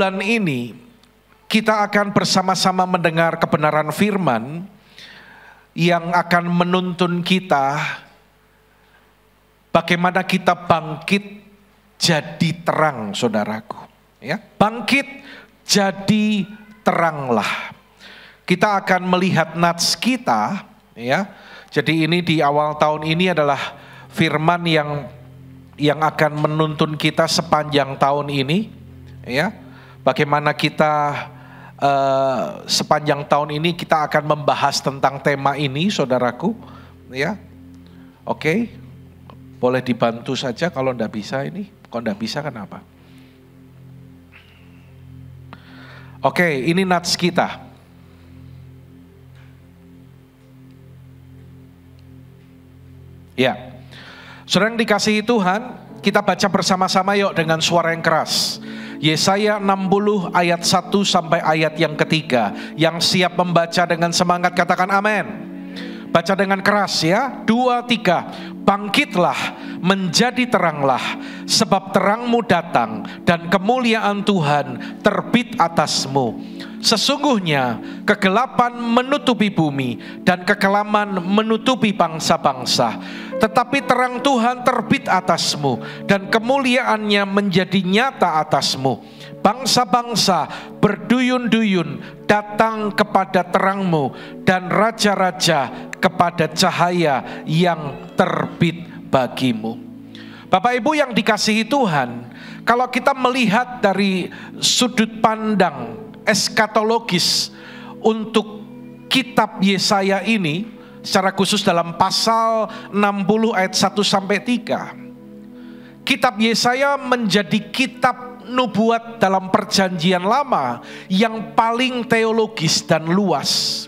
bulan ini kita akan bersama-sama mendengar kebenaran firman yang akan menuntun kita bagaimana kita bangkit jadi terang, saudaraku. Ya, bangkit jadi teranglah. Kita akan melihat nats kita, ya. Jadi ini di awal tahun ini adalah firman yang akan menuntun kita sepanjang tahun ini, ya. Bagaimana kita sepanjang tahun ini kita akan membahas tentang tema ini, saudaraku, ya. Oke, boleh dibantu saja kalau enggak bisa ini. Kalau enggak bisa kenapa? Oke, ini nats kita. Ya, saudara yang dikasihi Tuhan, kita baca bersama-sama yuk dengan suara yang keras. Yesaya 60 ayat 1 sampai ayat yang ketiga. Yang siap membaca dengan semangat katakan amin. Baca dengan keras ya. 2, 3. Bangkitlah, menjadi teranglah, sebab terangmu datang dan kemuliaan Tuhan terbit atasmu. Sesungguhnya kegelapan menutupi bumi dan kekelaman menutupi bangsa-bangsa. Tetapi terang Tuhan terbit atasmu dan kemuliaannya menjadi nyata atasmu. Bangsa-bangsa berduyun-duyun datang kepada terangmu dan raja-raja kepada cahaya yang terbit bagimu. Bapak Ibu yang dikasihi Tuhan, kalau kita melihat dari sudut pandang eskatologis untuk kitab Yesaya ini, secara khusus dalam pasal 60 ayat 1 sampai 3. Kitab Yesaya menjadi kitab nubuat dalam perjanjian lama yang paling teologis dan luas.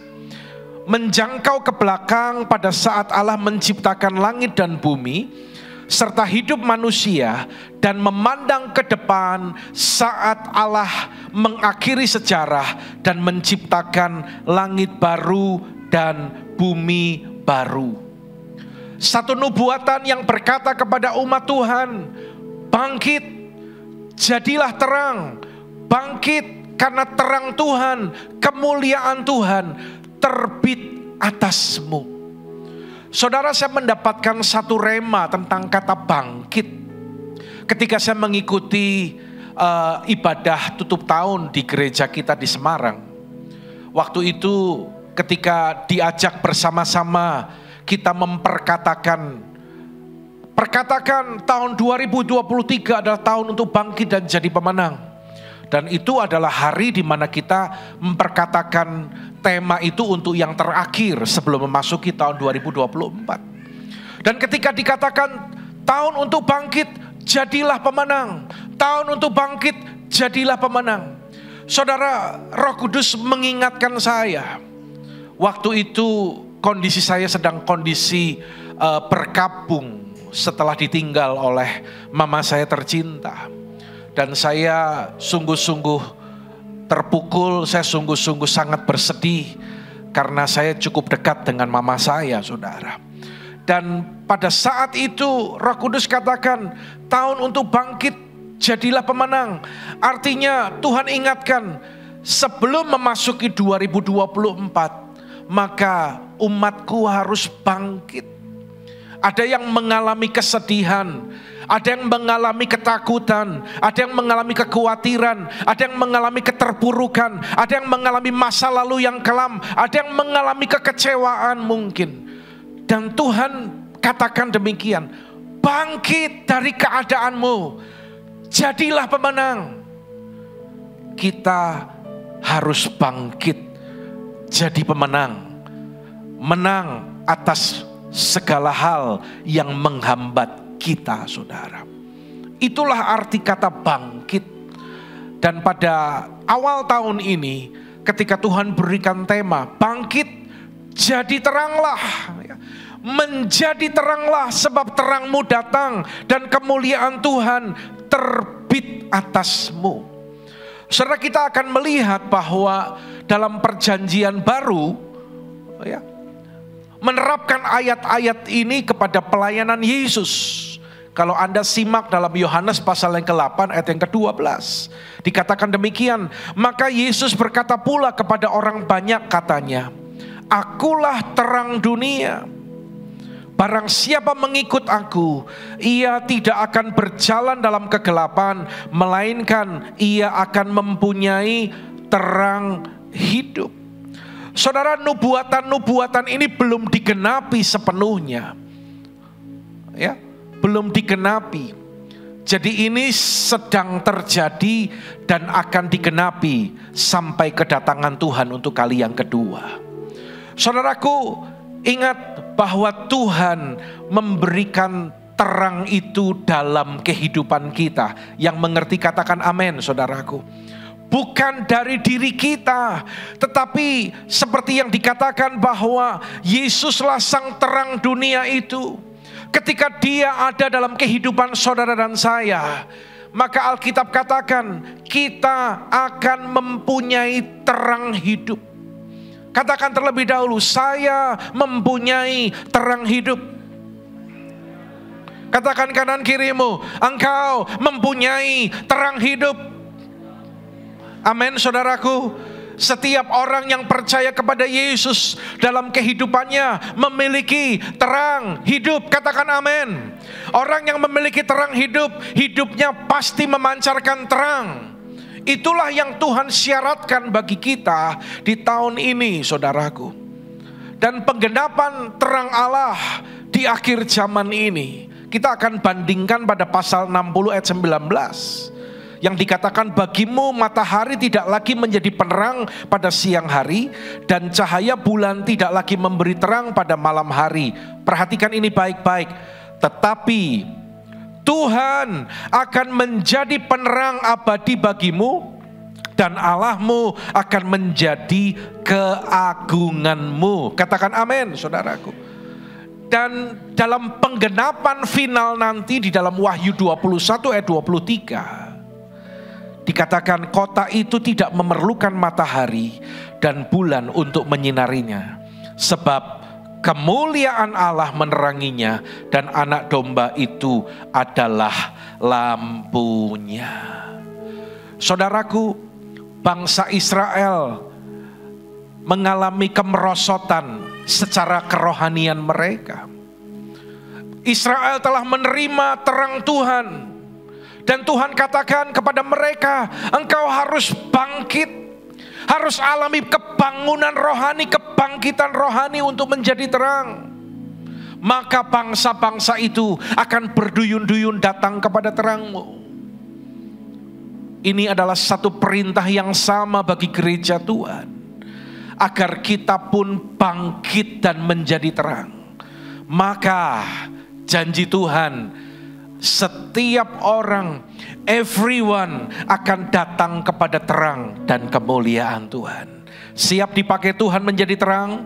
Menjangkau ke belakang pada saat Allah menciptakan langit dan bumi, serta hidup manusia, dan memandang ke depan saat Allah mengakhiri sejarah dan menciptakan langit baru dan bumi baru. Satu nubuatan yang berkata kepada umat Tuhan, bangkit, jadilah terang, bangkit karena terang Tuhan, kemuliaan Tuhan terbit atasmu. Saudara, saya mendapatkan satu rema tentang kata bangkit ketika saya mengikuti ibadah tutup tahun di gereja kita di Semarang. Waktu itu ketika diajak bersama-sama kita perkatakan tahun 2023 adalah tahun untuk bangkit dan jadi pemenang. Dan itu adalah hari di mana kita memperkatakan tema itu untuk yang terakhir sebelum memasuki tahun 2024. Dan ketika dikatakan tahun untuk bangkit, jadilah pemenang. Tahun untuk bangkit, jadilah pemenang. Saudara, Roh Kudus mengingatkan saya. Waktu itu kondisi saya sedang kondisi berkabung setelah ditinggal oleh mama saya tercinta. Dan saya sungguh-sungguh terpukul, saya sungguh-sungguh sangat bersedih karena saya cukup dekat dengan mama saya, saudara. Dan pada saat itu Roh Kudus katakan, tahun untuk bangkit, jadilah pemenang. Artinya Tuhan ingatkan, sebelum memasuki 2024, maka umatku harus bangkit. Ada yang mengalami kesedihan, ada yang mengalami ketakutan, ada yang mengalami kekhawatiran, ada yang mengalami keterpurukan, ada yang mengalami masa lalu yang kelam, ada yang mengalami kekecewaan mungkin. Dan Tuhan katakan demikian, bangkit dari keadaanmu, jadilah pemenang. Kita harus bangkit jadi pemenang, menang atas segala hal yang menghambat kita, saudara. Itulah arti kata bangkit. Dan pada awal tahun ini, ketika Tuhan berikan tema bangkit, jadi teranglah, menjadi teranglah, sebab terangmu datang dan kemuliaan Tuhan terbit atasmu. Saudara, kita akan melihat bahwa dalam perjanjian baru, menerapkan ayat-ayat ini kepada pelayanan Yesus. Kalau Anda simak dalam Yohanes pasal yang ke-8 ayat yang ke-12. Dikatakan demikian, maka Yesus berkata pula kepada orang banyak katanya, Akulah terang dunia. Barang siapa mengikut aku, ia tidak akan berjalan dalam kegelapan, melainkan ia akan mempunyai terang hidup. Saudara, nubuatan-nubuatan ini belum digenapi sepenuhnya. Ya, belum digenapi. Jadi ini sedang terjadi dan akan digenapi sampai kedatangan Tuhan untuk kali yang kedua. Saudaraku, ingat bahwa Tuhan memberikan terang itu dalam kehidupan kita. Yang mengerti katakan amin, saudaraku. Bukan dari diri kita, tetapi seperti yang dikatakan bahwa Yesuslah sang terang dunia itu. Ketika dia ada dalam kehidupan saudara dan saya, maka Alkitab katakan kita akan mempunyai terang hidup. Katakan terlebih dahulu, saya mempunyai terang hidup. Katakan kanan kirimu, engkau mempunyai terang hidup. Amin, saudaraku. Setiap orang yang percaya kepada Yesus dalam kehidupannya memiliki terang hidup. Katakan amin. Orang yang memiliki terang hidup, hidupnya pasti memancarkan terang. Itulah yang Tuhan syaratkan bagi kita di tahun ini, saudaraku. Dan penggenapan terang Allah di akhir zaman ini, kita akan bandingkan pada pasal 60 ayat 19. Yang dikatakan bagimu matahari tidak lagi menjadi penerang pada siang hari, dan cahaya bulan tidak lagi memberi terang pada malam hari. Perhatikan ini baik-baik. Tetapi Tuhan akan menjadi penerang abadi bagimu, dan Allahmu akan menjadi keagunganmu. Katakan amin, saudaraku. Dan dalam penggenapan final nanti di dalam Wahyu 21 ayat 23, dikatakan kota itu tidak memerlukan matahari dan bulan untuk menyinarinya, sebab kemuliaan Allah meneranginya dan anak domba itu adalah lampunya. Saudaraku, bangsa Israel mengalami kemerosotan secara kerohanian mereka. Israel telah menerima terang Tuhan. Dan Tuhan katakan kepada mereka, engkau harus bangkit, harus alami kebangunan rohani, kebangkitan rohani untuk menjadi terang. Maka bangsa-bangsa itu akan berduyun-duyun datang kepada terangmu. Ini adalah satu perintah yang sama bagi gereja Tuhan, agar kita pun bangkit dan menjadi terang. Maka janji Tuhan, setiap orang, everyone akan datang kepada terang dan kemuliaan Tuhan. Siap dipakai Tuhan menjadi terang?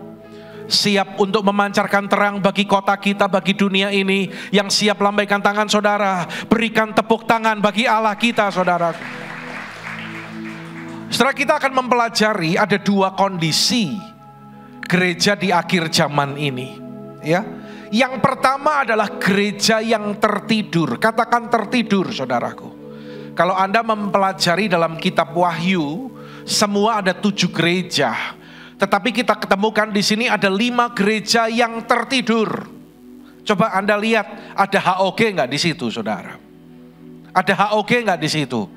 Siap untuk memancarkan terang bagi kota kita, bagi dunia ini? Yang siap lambaikan tangan saudara, berikan tepuk tangan bagi Allah kita, saudara. Setelah kita akan mempelajari ada dua kondisi gereja di akhir zaman ini, ya. Yang pertama adalah gereja yang tertidur. Katakan tertidur, saudaraku. Kalau Anda mempelajari dalam kitab Wahyu, semua ada 7 gereja. Tetapi kita ketemukan di sini ada 5 gereja yang tertidur. Coba Anda lihat, ada HOG nggak di situ, saudara? Ada HOG nggak di situ?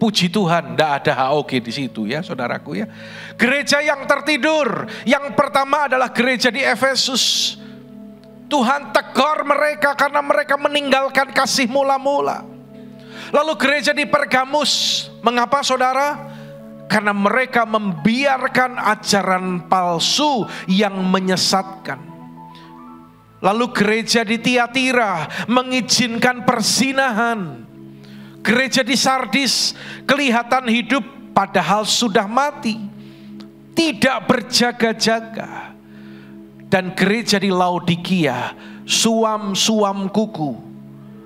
Puji Tuhan, tidak ada HOG di situ ya, saudaraku ya. Gereja yang tertidur, yang pertama adalah gereja di Efesus. Tuhan tegur mereka karena mereka meninggalkan kasih mula-mula. Lalu gereja di Pergamus, mengapa saudara? Karena mereka membiarkan ajaran palsu yang menyesatkan. Lalu gereja di Tiatira mengizinkan perzinahan. Gereja di Sardis kelihatan hidup padahal sudah mati, tidak berjaga-jaga. Dan gereja di Laodikia suam-suam kuku.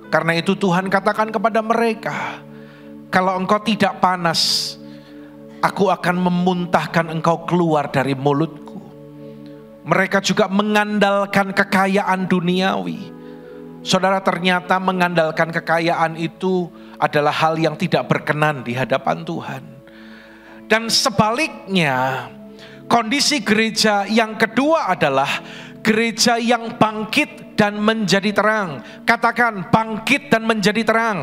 Karena itu Tuhan katakan kepada mereka, kalau engkau tidak panas, aku akan memuntahkan engkau keluar dari mulutku. Mereka juga mengandalkan kekayaan duniawi. Saudara, ternyata mengandalkan kekayaan itu adalah hal yang tidak berkenan di hadapan Tuhan. Dan sebaliknya, kondisi gereja yang kedua adalah gereja yang bangkit dan menjadi terang. Katakan, bangkit dan menjadi terang.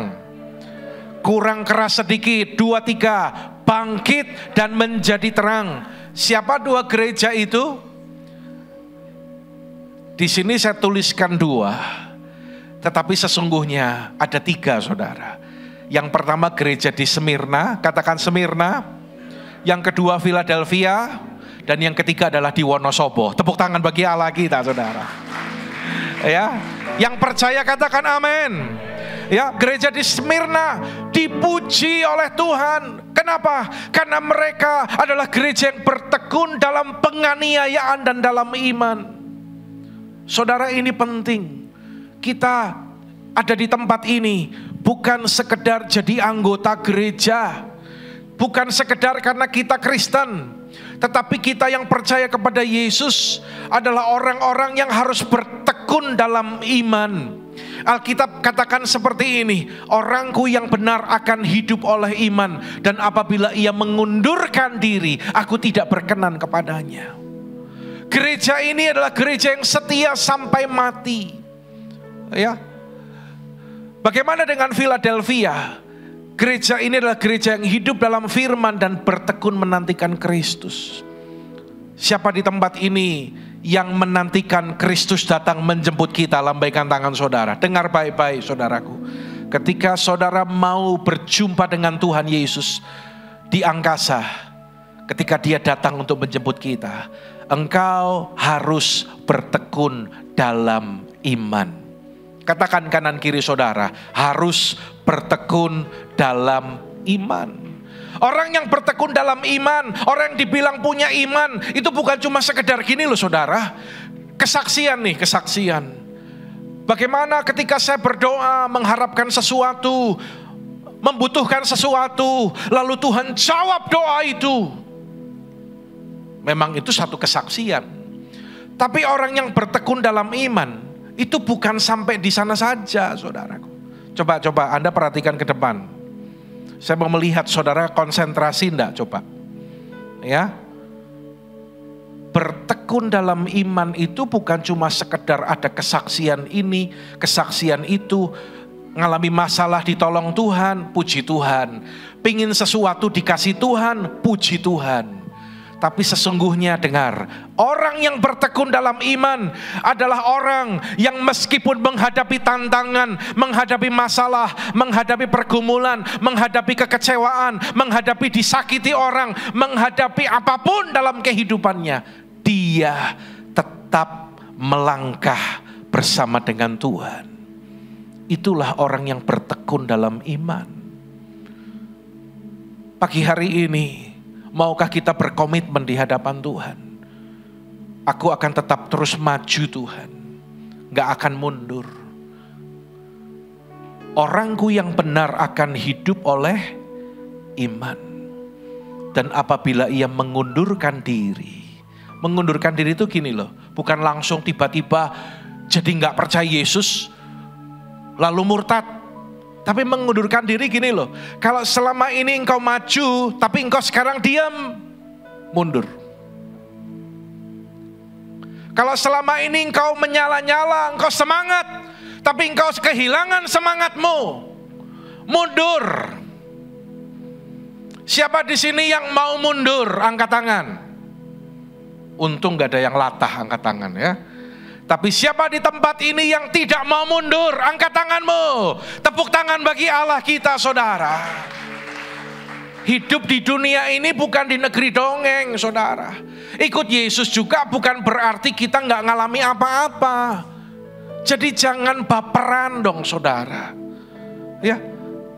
Kurang keras sedikit, 2, 3. Bangkit dan menjadi terang. Siapa dua gereja itu? Di sini saya tuliskan 2. Tetapi sesungguhnya ada 3, saudara. Yang pertama gereja di Smyrna, katakan Smyrna. Yang kedua Philadelphia. Dan yang ketiga adalah di Wonosobo. Tepuk tangan bagi Allah kita, saudara. Ya, yang percaya katakan amin. Ya, gereja di Smyrna dipuji oleh Tuhan. Kenapa? Karena mereka adalah gereja yang bertekun dalam penganiayaan dan dalam iman. Saudara, ini penting. Kita ada di tempat ini bukan sekedar jadi anggota gereja, bukan sekedar karena kita Kristen, tetapi kita yang percaya kepada Yesus adalah orang-orang yang harus bertekun dalam iman. Alkitab katakan seperti ini, orangku yang benar akan hidup oleh iman, dan apabila ia mengundurkan diri, aku tidak berkenan kepadanya. Gereja ini adalah gereja yang setia sampai mati. Ya. Bagaimana dengan Philadelphia? Gereja ini adalah gereja yang hidup dalam firman dan bertekun menantikan Kristus. Siapa di tempat ini yang menantikan Kristus datang menjemput kita? Lambaikan tangan saudara. Dengar baik-baik saudaraku. Ketika saudara mau berjumpa dengan Tuhan Yesus di angkasa, ketika dia datang untuk menjemput kita, engkau harus bertekun dalam iman. Katakan kanan kiri saudara, harus bertekun dalam iman. Orang yang bertekun dalam iman, orang yang dibilang punya iman, itu bukan cuma sekedar gini loh saudara. Kesaksian nih, kesaksian. Bagaimana ketika saya berdoa mengharapkan sesuatu, membutuhkan sesuatu, lalu Tuhan jawab doa itu. Memang itu satu kesaksian. Tapi orang yang bertekun dalam iman, itu bukan sampai di sana saja saudaraku. Coba Anda perhatikan ke depan. Saya mau melihat saudara konsentrasi enggak, coba. Ya. Bertekun dalam iman itu bukan cuma sekedar ada kesaksian ini, kesaksian itu, ngalami masalah ditolong Tuhan, puji Tuhan. Pingin sesuatu dikasih Tuhan, puji Tuhan. Tapi sesungguhnya dengar, orang yang bertekun dalam iman adalah orang yang meskipun menghadapi tantangan, menghadapi masalah, menghadapi pergumulan, menghadapi kekecewaan, menghadapi disakiti orang, menghadapi apapun dalam kehidupannya, dia tetap melangkah bersama dengan Tuhan. Itulah orang yang bertekun dalam iman. Pagi hari ini, maukah kita berkomitmen di hadapan Tuhan? Aku akan tetap terus maju Tuhan, gak akan mundur. Orangku yang benar akan hidup oleh iman. Dan apabila ia mengundurkan diri itu gini loh, bukan langsung tiba-tiba jadi gak percaya Yesus lalu murtad. Tapi mengundurkan diri gini loh, kalau selama ini engkau maju, tapi engkau sekarang diam, mundur. Kalau selama ini engkau menyala-nyala, engkau semangat, tapi engkau kehilangan semangatmu, mundur. Siapa di sini yang mau mundur? Angkat tangan. Untung gak ada yang latah, angkat tangan ya. Tapi siapa di tempat ini yang tidak mau mundur? Angkat tanganmu. Tepuk tangan bagi Allah kita saudara. Hidup di dunia ini bukan di negeri dongeng saudara. Ikut Yesus juga bukan berarti kita gak ngalami apa-apa. Jadi jangan baperan dong saudara. Ya.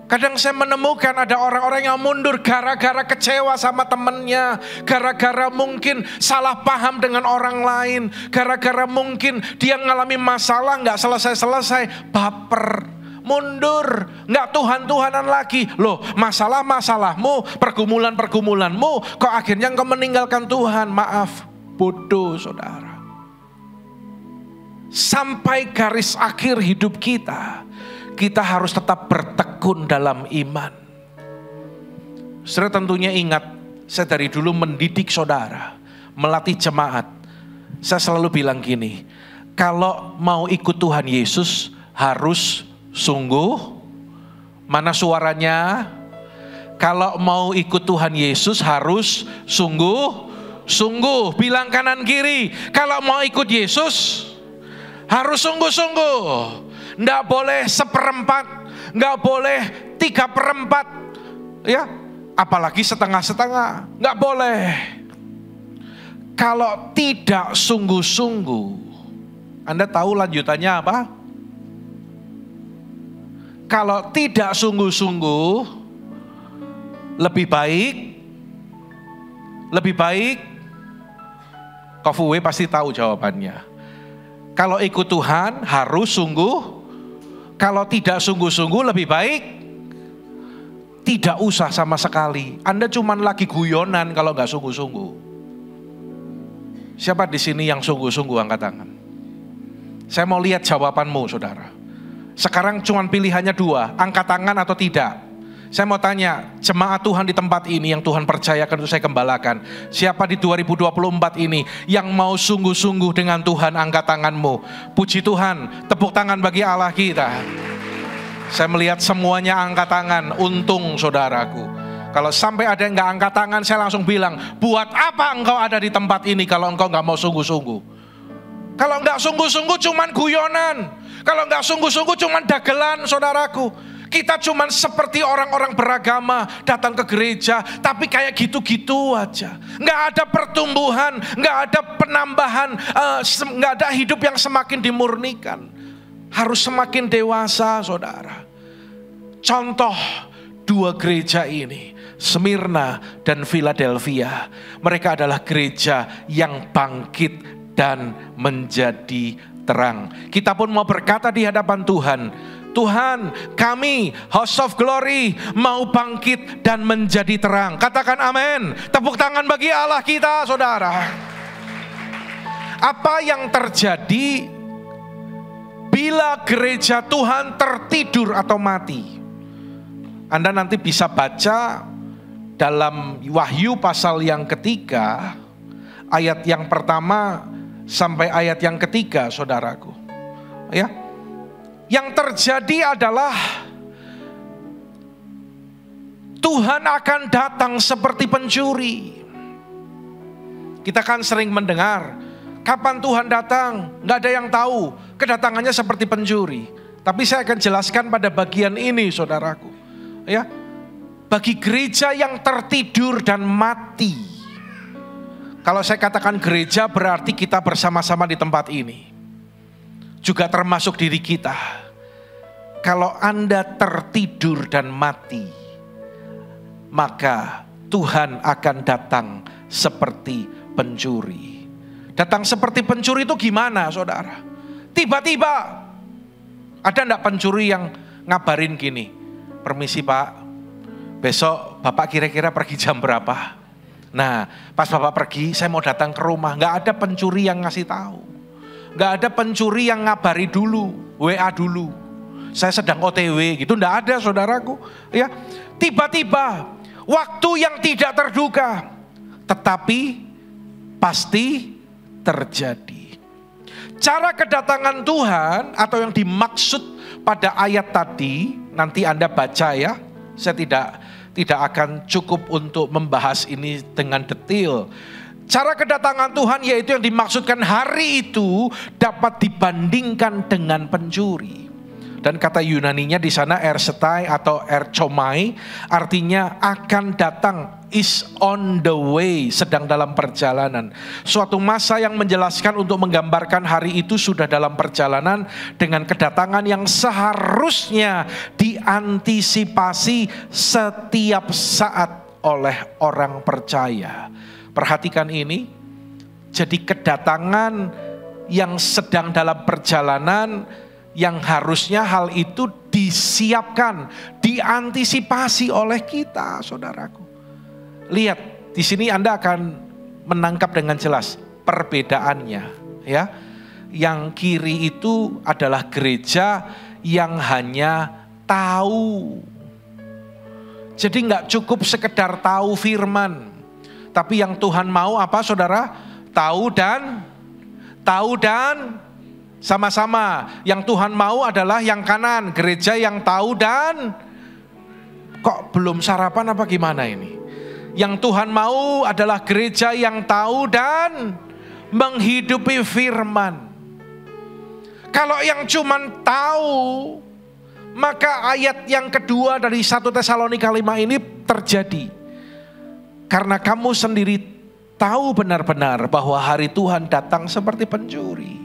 Kadang saya menemukan ada orang-orang yang mundur gara-gara kecewa sama temannya, gara-gara mungkin salah paham dengan orang lain, gara-gara mungkin dia ngalami masalah nggak selesai-selesai, baper, mundur, nggak Tuhan-Tuhanan lagi. Loh, masalah-masalahmu, pergumulan-pergumulanmu, kok akhirnya engkau meninggalkan Tuhan? Maaf, bodoh saudara. sampai garis akhir hidup kita, kita harus tetap bertekun dalam iman. Saudara tentunya ingat, saya dari dulu mendidik saudara, melatih jemaat. Saya selalu bilang gini, kalau mau ikut Tuhan Yesus harus sungguh. Mana suaranya? Kalau mau ikut Tuhan Yesus harus sungguh. Bilang kanan kiri, kalau mau ikut Yesus harus sungguh-sungguh. Nggak boleh 1/4, nggak boleh 3/4, ya, apalagi setengah-setengah, nggak boleh. Kalau tidak sungguh-sungguh, Anda tahu lanjutannya apa? Kalau tidak sungguh-sungguh, lebih baik, Kofuwe pasti tahu jawabannya. Kalau ikut Tuhan harus sungguh, kalau tidak sungguh-sungguh lebih baik tidak usah sama sekali. Anda cuman lagi guyonan kalau nggak sungguh-sungguh. Siapa di sini yang sungguh-sungguh angkat tangan? Saya mau lihat jawabanmu, saudara. Sekarang cuman pilihannya 2, angkat tangan atau tidak. Saya mau tanya, jemaat Tuhan di tempat ini yang Tuhan percayakan untuk saya gembalakan. Siapa di 2024 ini yang mau sungguh-sungguh dengan Tuhan, angkat tanganmu. Puji Tuhan, tepuk tangan bagi Allah kita. Saya melihat semuanya angkat tangan, untung saudaraku. Kalau sampai ada yang gak angkat tangan, saya langsung bilang, buat apa engkau ada di tempat ini kalau engkau gak mau sungguh-sungguh? Kalau gak sungguh-sungguh cuman guyonan. Kalau gak sungguh-sungguh cuman dagelan, saudaraku. Kita cuman seperti orang-orang beragama, datang ke gereja, tapi kayak gitu-gitu aja. Nggak ada pertumbuhan, nggak ada penambahan, nggak ada hidup yang semakin dimurnikan. Harus semakin dewasa, saudara. Contoh 2 gereja ini, Smyrna dan Philadelphia. Mereka adalah gereja yang bangkit dan menjadi terang. Kita pun mau berkata di hadapan Tuhan, Tuhan, kami House of Glory mau bangkit dan menjadi terang. Katakan amin. Tepuk tangan bagi Allah kita, saudara. Apa yang terjadi bila gereja Tuhan tertidur atau mati? Anda nanti bisa baca dalam Wahyu pasal yang ketiga, ayat yang pertama sampai ayat yang ketiga, saudaraku. Ya. Yang terjadi adalah Tuhan akan datang seperti pencuri. Kita kan sering mendengar, kapan Tuhan datang? Gak ada yang tahu, kedatangannya seperti pencuri. Tapi saya akan jelaskan pada bagian ini, saudaraku. Ya, bagi gereja yang tertidur dan mati. Kalau saya katakan gereja berarti kita bersama-sama di tempat ini. Juga termasuk diri kita. Kalau Anda tertidur dan mati, maka Tuhan akan datang seperti pencuri. Datang seperti pencuri itu gimana, saudara? Tiba-tiba ada enggak pencuri yang ngabarin gini, permisi Pak, besok Bapak kira-kira pergi jam berapa? Nah, pas Bapak pergi, saya mau datang ke rumah. Enggak ada pencuri yang ngasih tahu. Enggak ada pencuri yang ngabari dulu, WA dulu. Saya sedang OTW gitu, enggak ada, saudaraku. Ya, tiba-tiba waktu yang tidak terduga, tetapi pasti terjadi. Cara kedatangan Tuhan atau yang dimaksud pada ayat tadi, nanti Anda baca ya. Saya tidak akan cukup untuk membahas ini dengan detail. Cara kedatangan Tuhan yaitu yang dimaksudkan hari itu dapat dibandingkan dengan pencuri. Dan kata Yunaninya di sana ersetai atau erchomai, artinya akan datang, is on the way, sedang dalam perjalanan. Suatu masa yang menjelaskan untuk menggambarkan hari itu sudah dalam perjalanan dengan kedatangan yang seharusnya diantisipasi setiap saat oleh orang percaya. Perhatikan ini, jadi kedatangan yang sedang dalam perjalanan, yang harusnya hal itu disiapkan, diantisipasi oleh kita, saudaraku. Lihat, di sini Anda akan menangkap dengan jelas perbedaannya, ya. yang kiri itu adalah gereja yang hanya tahu. Jadi nggak cukup sekedar tahu firman. Tapi yang Tuhan mau apa saudara? Tahu dan sama-sama. Yang Tuhan mau adalah yang kanan. Gereja yang tahu dan kok belum sarapan apa gimana ini? Yang Tuhan mau adalah gereja yang tahu dan menghidupi firman. Kalau yang cuman tahu, maka ayat yang kedua dari 1 Tesalonika 5 ini terjadi. Karena kamu sendiri tahu benar-benar bahwa hari Tuhan datang seperti pencuri.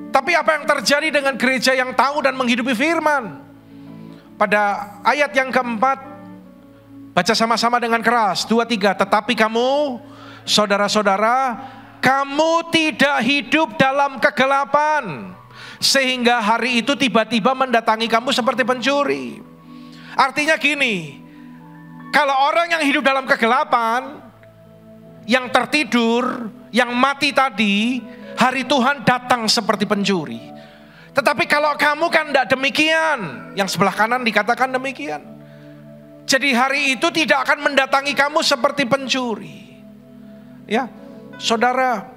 Tapi apa yang terjadi dengan gereja yang tahu dan menghidupi firman? Pada ayat yang keempat, baca sama-sama dengan keras, 2, 3. Tetapi kamu, saudara-saudara, kamu tidak hidup dalam kegelapan, sehingga hari itu tiba-tiba mendatangi kamu seperti pencuri. Artinya gini, kalau orang yang hidup dalam kegelapan, yang tertidur, yang mati tadi, hari Tuhan datang seperti pencuri. Tetapi kalau kamu kan tidak demikian, yang sebelah kanan dikatakan demikian. Jadi hari itu tidak akan mendatangi kamu seperti pencuri. Ya, saudara,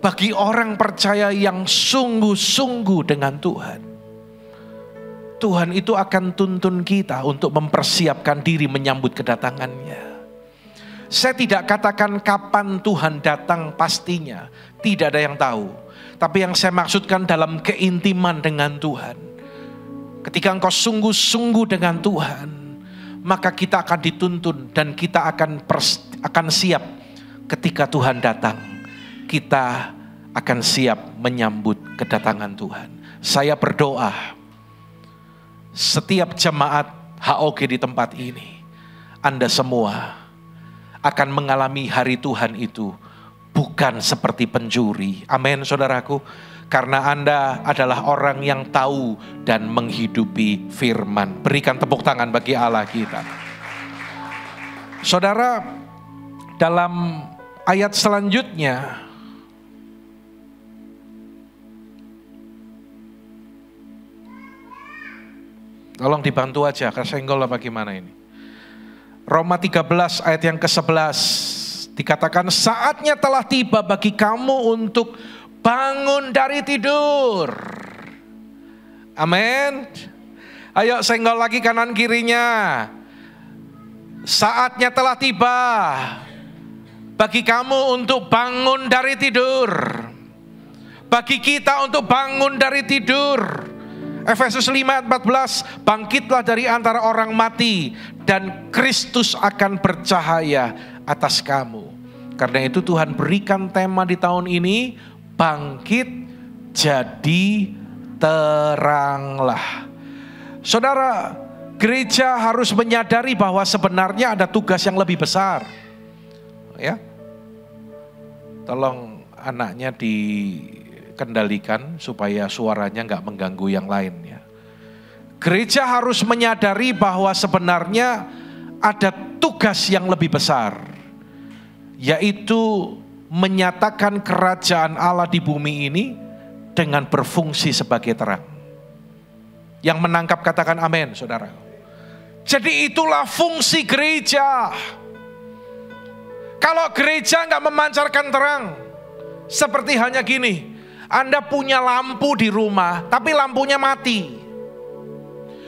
bagi orang percaya yang sungguh-sungguh dengan Tuhan, Tuhan itu akan tuntun kita untuk mempersiapkan diri menyambut kedatangannya. Saya tidak katakan kapan Tuhan datang pastinya, tidak ada yang tahu. Tapi yang saya maksudkan dalam keintiman dengan Tuhan. Ketika engkau sungguh-sungguh dengan Tuhan, maka kita akan dituntun dan kita akan siap ketika Tuhan datang. Kita akan siap menyambut kedatangan Tuhan. Saya berdoa, setiap jemaat HOG di tempat ini, Anda semua akan mengalami hari Tuhan itu bukan seperti pencuri. Amin saudaraku. Karena Anda adalah orang yang tahu dan menghidupi firman. Berikan tepuk tangan bagi Allah kita. Saudara, dalam ayat selanjutnya, tolong dibantu aja, kesenggol apa gimana ini. Roma 13 ayat yang ke-11 dikatakan, saatnya telah tiba bagi kamu untuk bangun dari tidur. Amin. Ayo senggol lagi kanan kirinya. Saatnya telah tiba bagi kamu untuk bangun dari tidur. Bagi kita untuk bangun dari tidur. Efesus 5 ayat 14, bangkitlah dari antara orang mati dan Kristus akan bercahaya atas kamu. Karena itu Tuhan berikan tema di tahun ini, bangkit jadi teranglah. Saudara, gereja harus menyadari bahwa sebenarnya ada tugas yang lebih besar. Ya, tolong anaknya dikendalikan supaya suaranya nggak mengganggu yang lain ya. Gereja harus menyadari bahwa sebenarnya ada tugas yang lebih besar, yaitu menyatakan kerajaan Allah di bumi ini dengan berfungsi sebagai terang. Yang menangkap katakan amin, saudara. Jadi itulah fungsi gereja. Kalau gereja nggak memancarkan terang, seperti hanya gini, Anda punya lampu di rumah, tapi lampunya mati.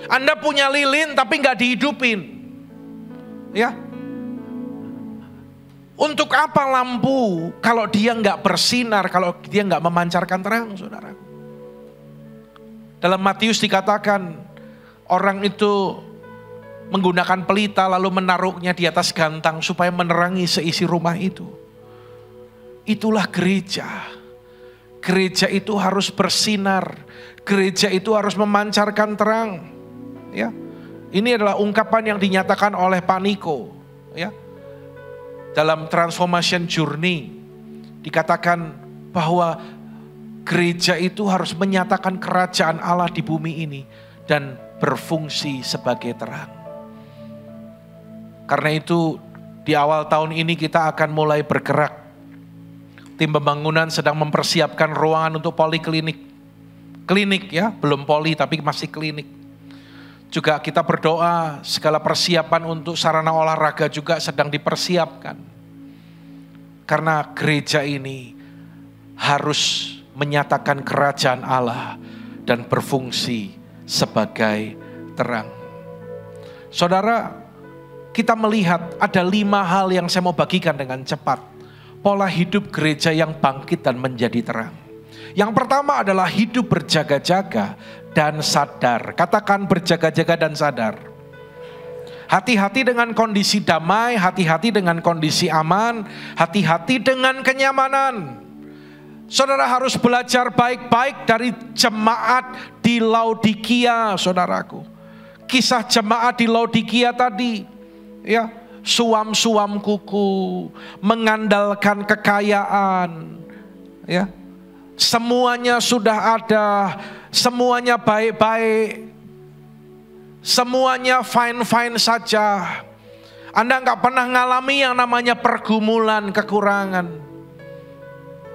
Anda punya lilin, tapi nggak dihidupin. Ya, untuk apa lampu kalau dia nggak bersinar, kalau dia nggak memancarkan terang, saudara? Dalam Matius dikatakan orang itu menggunakan pelita lalu menaruhnya di atas gantang supaya menerangi seisi rumah itu. Itulah gereja. Gereja itu harus bersinar. Gereja itu harus memancarkan terang. Ya, ini adalah ungkapan yang dinyatakan oleh Pak Niko. Ya, dalam Transformation Journey dikatakan bahwa gereja itu harus menyatakan kerajaan Allah di bumi ini dan berfungsi sebagai terang. Karena itu di awal tahun ini kita akan mulai bergerak. Tim pembangunan sedang mempersiapkan ruangan untuk poliklinik. Klinik ya, belum poli tapi masih klinik. Juga kita berdoa segala persiapan untuk sarana olahraga juga sedang dipersiapkan. Karena gereja ini harus menyatakan kerajaan Allah dan berfungsi sebagai terang. Saudara, kita melihat ada 5 hal yang saya mau bagikan dengan cepat. Pola hidup gereja yang bangkit dan menjadi terang. Yang pertama adalah hidup berjaga-jaga dan sadar. Katakan berjaga-jaga dan sadar. Hati-hati dengan kondisi damai, hati-hati dengan kondisi aman, hati-hati dengan kenyamanan. Saudara harus belajar baik-baik dari jemaat di Laodikia, saudaraku. Kisah jemaat di Laodikia tadi, ya, suam-suam kuku, mengandalkan kekayaan, ya. Semuanya sudah ada, semuanya baik-baik, semuanya fine-fine saja. Anda nggak pernah ngalami yang namanya pergumulan, kekurangan.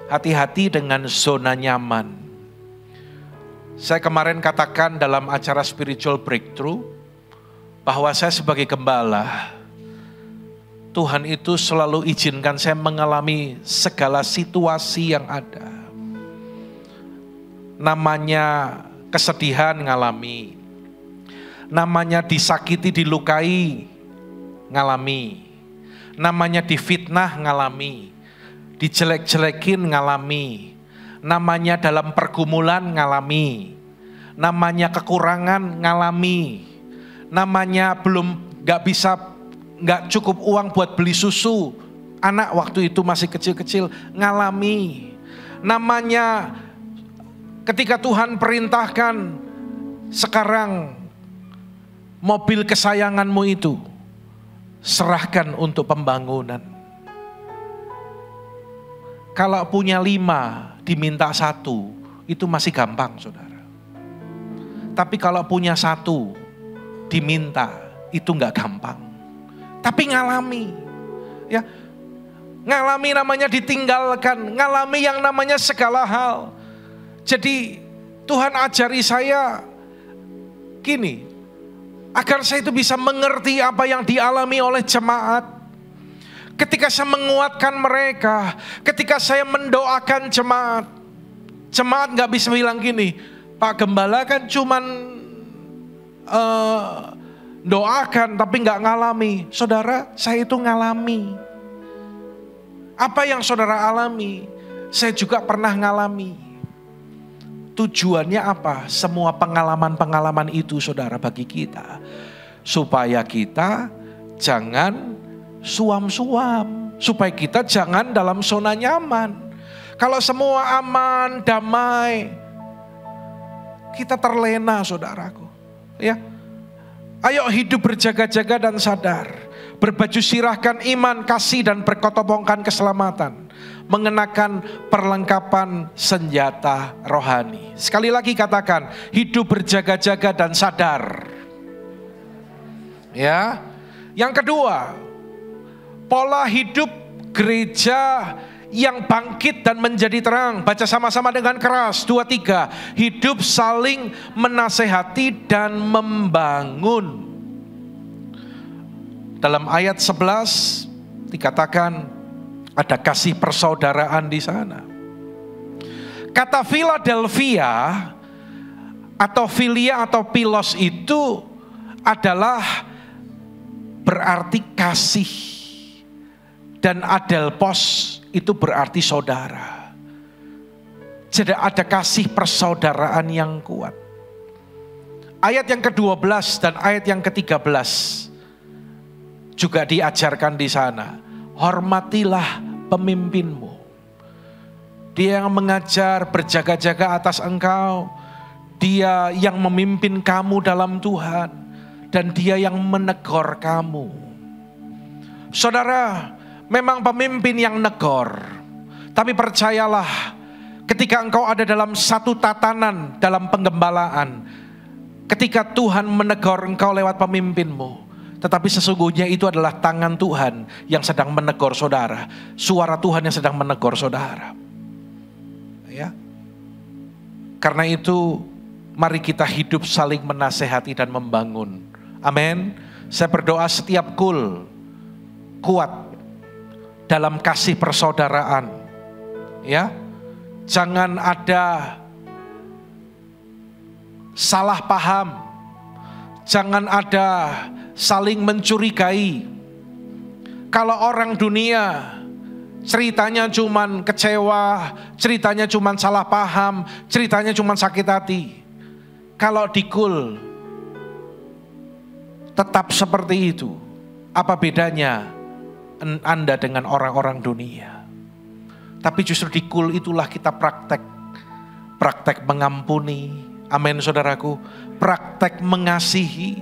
Hati-hati dengan zona nyaman. Saya kemarin katakan dalam acara Spiritual Breakthrough, bahwa saya sebagai gembala, Tuhan itu selalu izinkan saya mengalami segala situasi yang ada. Namanya kesedihan ngalami, namanya disakiti, dilukai ngalami, namanya difitnah ngalami, dijelek-jelekin ngalami, namanya dalam pergumulan ngalami, namanya kekurangan ngalami, namanya belum nggak cukup uang buat beli susu, anak waktu itu masih kecil-kecil ngalami, namanya ketika Tuhan perintahkan sekarang mobil kesayanganmu itu serahkan untuk pembangunan. Kalau punya 5 diminta 1 itu masih gampang, saudara. Tapi kalau punya 1 diminta itu nggak gampang. Tapi ngalami, ya, ngalami namanya ditinggalkan, ngalami yang namanya segala hal. Jadi Tuhan ajari saya gini, agar saya itu bisa mengerti apa yang dialami oleh jemaat. Ketika saya menguatkan mereka, ketika saya mendoakan jemaat gak bisa bilang gini, Pak Gembala kan cuman doakan tapi gak ngalami. Saudara, saya itu ngalami. Apa yang saudara alami, saya juga pernah ngalami. Tujuannya apa? Semua pengalaman-pengalaman itu, saudara, bagi kita, supaya kita jangan suam-suam, supaya kita jangan dalam zona nyaman. Kalau semua aman, damai, kita terlena, saudaraku. Ya, ayo hidup berjaga-jaga dan sadar, berbaju sirahkan iman, kasih dan berkotopongkan keselamatan, mengenakan perlengkapan senjata rohani. Sekali lagi katakan, hidup berjaga-jaga dan sadar. Ya, yang kedua, pola hidup gereja yang bangkit dan menjadi terang. Baca sama-sama dengan keras, 2, 3. Hidup saling menasehati dan membangun. Dalam ayat 11 dikatakan ada kasih persaudaraan di sana. Kata Philadelphia atau Philia atau Philos itu adalah berarti kasih. Dan adelpos itu berarti saudara. Jadi ada kasih persaudaraan yang kuat. Ayat yang ke-12 dan ayat yang ke-13 juga diajarkan di sana. Hormatilah pemimpinmu. Dia yang mengajar, berjaga-jaga atas engkau. Dia yang memimpin kamu dalam Tuhan. Dan dia yang menegur kamu. Saudara, memang pemimpin yang negor. Tapi percayalah, ketika engkau ada dalam satu tatanan dalam penggembalaan, ketika Tuhan menegur engkau lewat pemimpinmu, tetapi sesungguhnya itu adalah tangan Tuhan yang sedang menegur saudara. Suara Tuhan yang sedang menegur saudara. Karena itu mari kita hidup saling menasehati dan membangun. Amin. Saya berdoa setiap kul kuat dalam kasih persaudaraan. Ya. Jangan ada salah paham. Jangan ada saling mencurigai. Kalau orang dunia ceritanya cuman kecewa, ceritanya cuman salah paham, ceritanya cuman sakit hati. Kalau di kul tetap seperti itu, apa bedanya Anda dengan orang-orang dunia? Tapi justru di kul itulah kita praktek mengampuni. Amin saudaraku. Praktek mengasihi.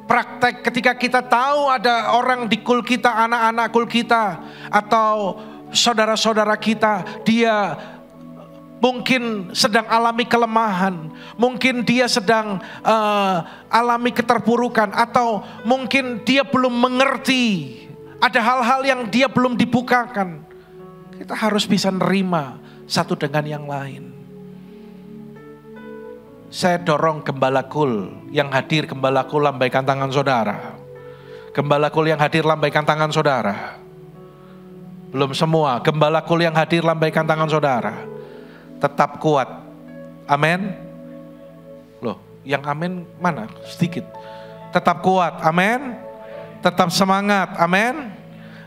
Praktek ketika kita tahu ada orang di kul kita, anak-anak kul kita, atau saudara-saudara kita, dia mungkin sedang alami kelemahan, mungkin dia sedang alami keterpurukan, atau mungkin dia belum mengerti, ada hal-hal yang dia belum dibukakan. Kita harus bisa nerima satu dengan yang lain. Saya dorong gembala kul yang hadir, gembala kul lambaikan tangan saudara. Gembala kul yang hadir lambaikan tangan saudara. Belum semua, gembala kul yang hadir lambaikan tangan saudara. Tetap kuat. Amin. Loh, yang amin mana? Sedikit. Tetap kuat. Amin. Tetap semangat. Amin.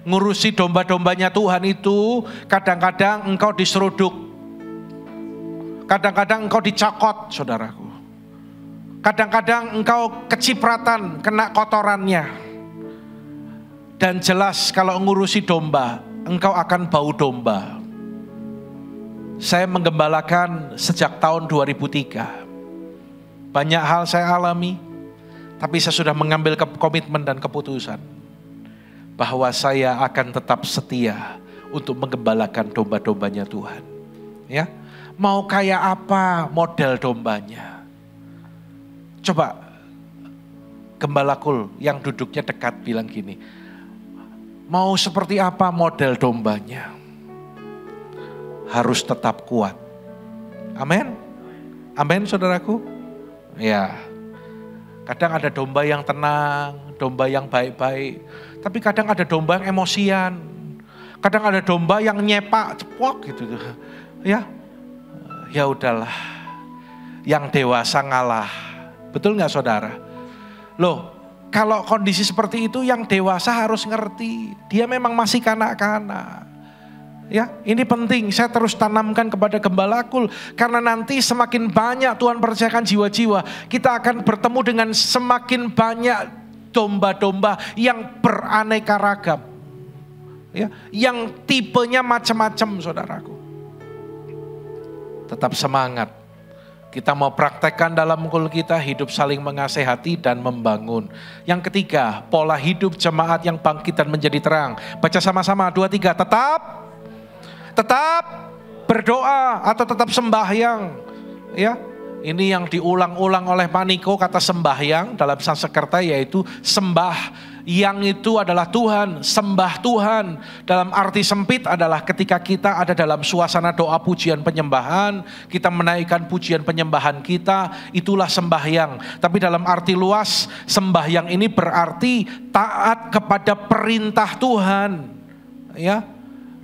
Ngurusi domba-dombanya Tuhan itu kadang-kadang engkau diseruduk. Kadang-kadang engkau dicakot, saudaraku. Kadang-kadang engkau kecipratan, kena kotorannya. Dan jelas kalau ngurusi domba, engkau akan bau domba. Saya menggembalakan sejak tahun 2003. Banyak hal saya alami, tapi saya sudah mengambil komitmen dan keputusan bahwa saya akan tetap setia untuk menggembalakan domba-dombanya Tuhan. Ya. Mau kayak apa model dombanya? Coba gembala kul yang duduknya dekat bilang gini, mau seperti apa model dombanya? Harus tetap kuat. Amin. Amin saudaraku. Ya. Kadang ada domba yang tenang, domba yang baik-baik. Tapi kadang ada domba yang emosian. Kadang ada domba yang nyepak, cepok gitu. Ya. Ya udahlah, yang dewasa ngalah. Betul gak saudara? Loh, kalau kondisi seperti itu yang dewasa harus ngerti. Dia memang masih kanak-kanak. Ya, ini penting saya terus tanamkan kepada gembala kul. Karena nanti semakin banyak Tuhan percayakan jiwa-jiwa, kita akan bertemu dengan semakin banyak domba-domba yang beraneka ragam. Ya, yang tipenya macam-macam saudaraku. Tetap semangat. Kita mau praktekkan dalam kul kita hidup saling mengasehati dan membangun. Yang ketiga, pola hidup jemaat yang bangkit dan menjadi terang. Baca sama-sama 2, 3. Tetap berdoa atau tetap sembahyang. Ya, ini yang diulang-ulang oleh Pak Niko, kata sembahyang dalam Sanskerta yaitu sembah. Yang itu adalah Tuhan, sembah Tuhan. Dalam arti sempit adalah ketika kita ada dalam suasana doa pujian penyembahan, kita menaikkan pujian penyembahan kita, itulah sembahyang. Tapi dalam arti luas, sembahyang ini berarti taat kepada perintah Tuhan. Ya.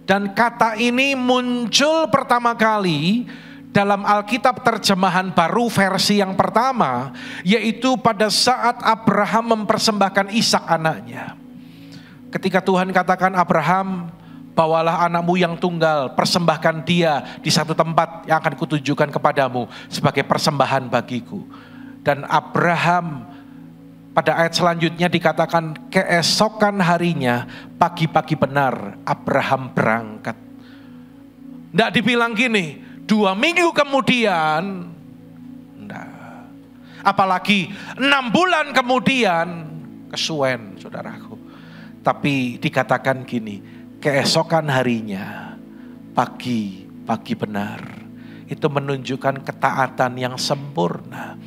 Dan kata ini muncul pertama kali dalam Alkitab terjemahan baru versi yang pertama, yaitu pada saat Abraham mempersembahkan Ishak anaknya. Ketika Tuhan katakan, Abraham, bawalah anakmu yang tunggal, persembahkan dia di satu tempat yang akan kutunjukkan kepadamu sebagai persembahan bagiku. Dan Abraham pada ayat selanjutnya dikatakan keesokan harinya pagi-pagi benar Abraham berangkat. Tidak dibilang gini, 2 minggu kemudian, nah, apalagi 6 bulan kemudian, kesuwen saudaraku. Tapi dikatakan gini, keesokan harinya, pagi benar. Itu menunjukkan ketaatan yang sempurna.